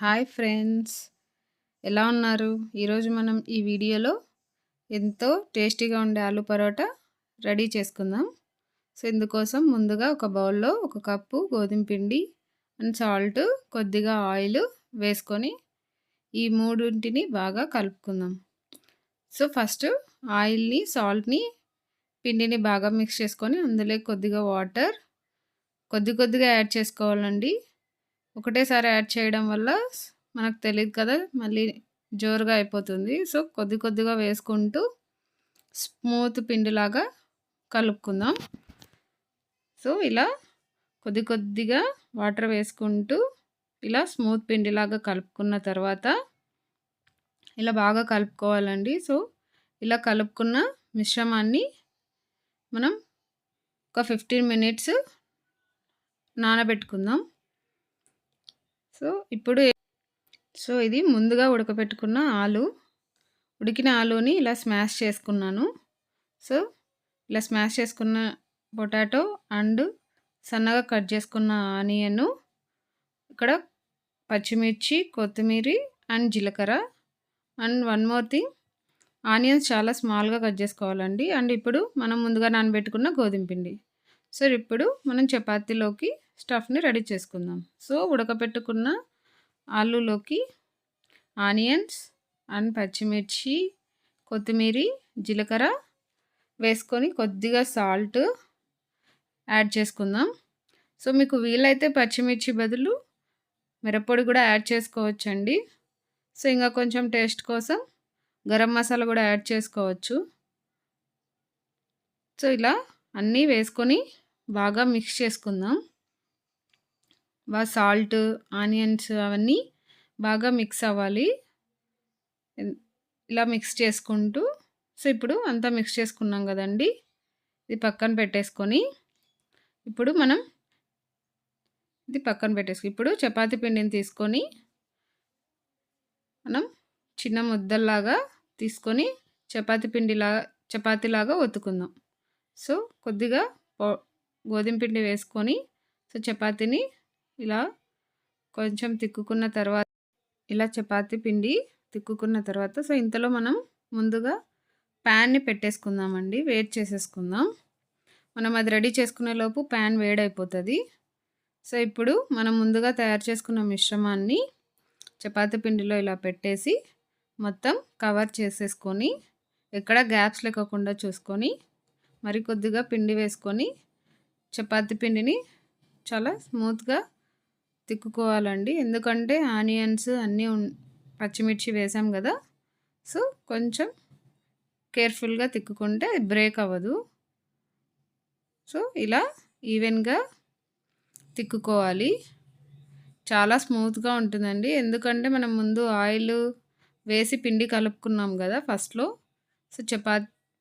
Hi friends, ఎలా ఉన్నారు? ఈరోజు మనం ఈ వీడియోలో ఎంతో టేస్టీగా ఉండే ఆలు పరోటా రెడీ చేసుకుందాం. సో ఇందుకోసం ముందుగా ఒక బౌల్లో ఒక కప్పు గోధుమ పిండి అండ్ సాల్ట్, కొద్దిగా ఆయిల్ వేసుకొని ఈ మూడింటిని బాగా కలుపుకుందాం. సో ఫస్ట్ ఆయిల్ని, సాల్ట్ని, పిండిని బాగా మిక్స్ చేసుకొని అందులో కొద్దిగా వాటర్ కొద్దిగా యాడ్ చేసుకోవాలండి. ఒకటేసారి యాడ్ చేయడం వల్ల మనకు తెలియదు కదా, మళ్ళీ జోరుగా అయిపోతుంది. సో కొద్దిగా వేసుకుంటూ స్మూత్ పిండిలాగా కలుపుకుందాం. సో ఇలా కొద్దిగా వాటర్ వేసుకుంటూ ఇలా స్మూత్ పిండిలాగా కలుపుకున్న తర్వాత ఇలా బాగా కలుపుకోవాలండి. సో ఇలా కలుపుకున్న మిశ్రమాన్ని మనం ఒక 15 మినిట్స్ నానబెట్టుకుందాం. సో ఇది ముందుగా ఉడకబెట్టుకున్న ఉడికిన ఆలుని ఇలా స్మాష్ చేసుకున్నాను. సో ఇలా స్మాష్ చేసుకున్న పొటాటో అండ్ సన్నగా కట్ చేసుకున్న ఆనియన్, ఇక్కడ పచ్చిమిర్చి, కొత్తిమీర అండ్ జీలకర్ర and one more thing, onions చాలా స్మాల్గా కట్ చేసుకోవాలండి. అండ్ ఇప్పుడు మనం ముందుగా నానబెట్టుకున్న గోధుమ పిండి. సో ఇప్పుడు మనం చపాతీలోకి స్టఫ్ని రెడీ చేసుకుందాం. సో ఉడకబెట్టుకున్న ఆలులోకి ఆనియన్స్ అండ్ పచ్చిమిర్చి, కొత్తిమీర, జీలకర్ర వేసుకొని కొద్దిగా సాల్ట్ యాడ్ చేసుకుందాం. సో మీకు వీలైతే పచ్చిమిర్చి బదులు మిరప్పొడి కూడా యాడ్ చేసుకోవచ్చండి. సో ఇంకా కొంచెం టేస్ట్ కోసం గరం మసాలా కూడా యాడ్ చేసుకోవచ్చు. సో ఇలా అన్నీ వేసుకొని బాగా మిక్స్ చేసుకుందాం. బాగా సాల్ట్, ఆనియన్స్ అవన్నీ బాగా మిక్స్ అవ్వాలి. ఇలా మిక్స్ చేసుకుంటూ, సో ఇప్పుడు అంతా మిక్స్ చేసుకున్నాం కదండి, ఇది పక్కన పెట్టేసుకొని ఇప్పుడు ఇప్పుడు చపాతీ పిండిని తీసుకొని మనం చిన్న ముద్దల్లాగా తీసుకొని చపాతీలాగా ఒత్తుకుందాం. సో కొద్దిగా గోధుమ పిండి వేసుకొని సో చపాతీని ఇలా కొంచెం తిక్కుకున్న తర్వాత చపాతీ పిండి తిక్కుకున్న తర్వాత సో ఇంతలో మనం ముందుగా ప్యాన్ని పెట్టేసుకుందామండి, వేడి చేసేసుకుందాం. మనం అది రెడీ చేసుకునే లోపు ప్యాన్ వేడైపోతుంది. సో ఇప్పుడు మనం ముందుగా తయారు చేసుకున్న మిశ్రమాన్ని చపాతీ పిండిలో ఇలా పెట్టేసి మొత్తం కవర్ చేసేసుకొని ఎక్కడ గ్యాప్స్ లేకుండా చూసుకొని మరి కొద్దిగా పిండి వేసుకొని చపాతీ పిండిని చాలా స్మూత్గా తిక్కుకోవాలండి. ఎందుకంటే ఆనియన్స్ అన్నీ పచ్చిమిర్చి వేసాం కదా, సో కొంచెం కేర్ఫుల్గా తిక్కుకుంటే బ్రేక్ అవ్వదు. సో ఇలా ఈవెన్గా తిక్కుకోవాలి. చాలా స్మూత్గా ఉంటుందండి, ఎందుకంటే మనం ముందు ఆయిల్ వేసి పిండి కలుపుకున్నాం కదా ఫస్ట్లో. సో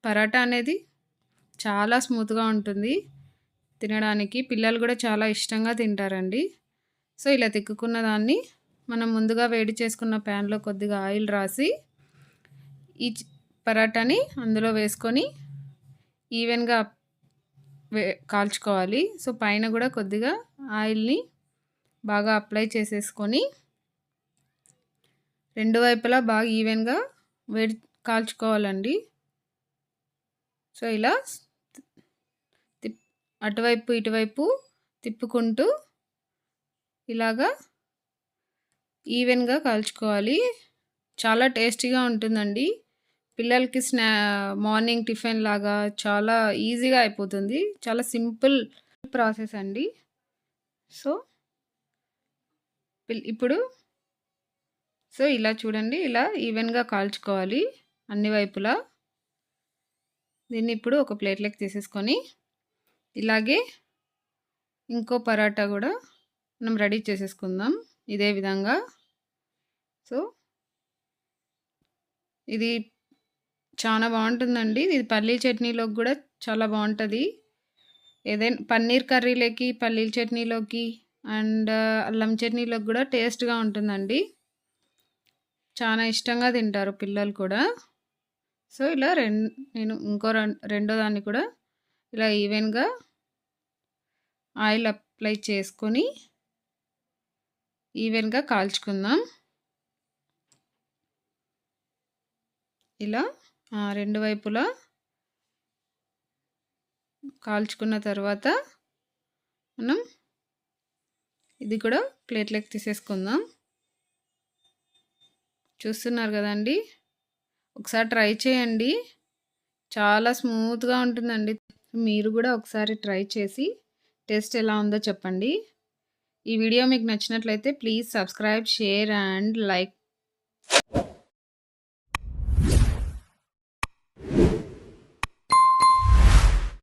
పరాటా అనేది చాలా స్మూత్గా ఉంటుంది తినడానికి, పిల్లలు కూడా చాలా ఇష్టంగా తింటారండి. సో ఇలా తిక్కుకున్న దాన్ని మనం ముందుగా వేడి చేసుకున్న ప్యాన్లో కొద్దిగా ఆయిల్ రాసి ఈ పరాటాని అందులో వేసుకొని ఈవెన్గా కాల్చుకోవాలి. సో పైన కూడా కొద్దిగా ఆయిల్ని బాగా అప్లై చేసేసుకొని రెండు వైపులా బాగా ఈవెన్గా కాల్చుకోవాలండి. సో ఇలా అటువైపు ఇటువైపు తిప్పుకుంటూ ఇలాగా ఈవెన్గా కాల్చుకోవాలి. చాలా టేస్టీగా ఉంటుందండి. పిల్లలకి మార్నింగ్ టిఫిన్ లాగా చాలా ఈజీగా అయిపోతుంది. చాలా సింపుల్ ప్రాసెస్ అండి. సో ఇప్పుడు ఇలా చూడండి, ఇలా ఈవెన్గా కాల్చుకోవాలి అన్ని వైపులా. దీన్ని ఇప్పుడు ఒక ప్లేట్లోకి తీసేసుకొని ఇలాగే ఇంకో పరాటా కూడా మనం రెడీ చేసేసుకుందాం ఇదే విధంగా. సో ఇది చాలా బాగుంటుందండి. ఇది పల్లీల చట్నీలోకి కూడా చాలా బాగుంటుంది. ఏదైనా పన్నీర్ కర్రీలోకి, పల్లీల చట్నీలోకి అండ్ అల్లం చట్నీలోకి కూడా టేస్ట్గా ఉంటుందండి. చాలా ఇష్టంగా తింటారు పిల్లలు కూడా. సో ఇలా నేను రెండో దాన్ని కూడా ఇలా ఈవెన్గా ఆయిల్ అప్లై చేసుకొని ఈవెన్‌గా కాల్చుకుందాం. ఇలా 2 వైపులా కాల్చుకున్న తర్వాత మనం ఇది కూడా ప్లేట్‌లోకి తీసేసుకుందాం. చూస్తున్నారు కదండీ! ఒకసారి ట్రై చేయండి. చాలా స్మూత్‌గా ఉంటుందండి. మీరు కూడా ఒకసారి ట్రై చేసి టేస్ట్ ఎలా ఉందో చెప్పండి. ఈ వీడియో మీకు నచ్చినట్లయితే please subscribe, share and like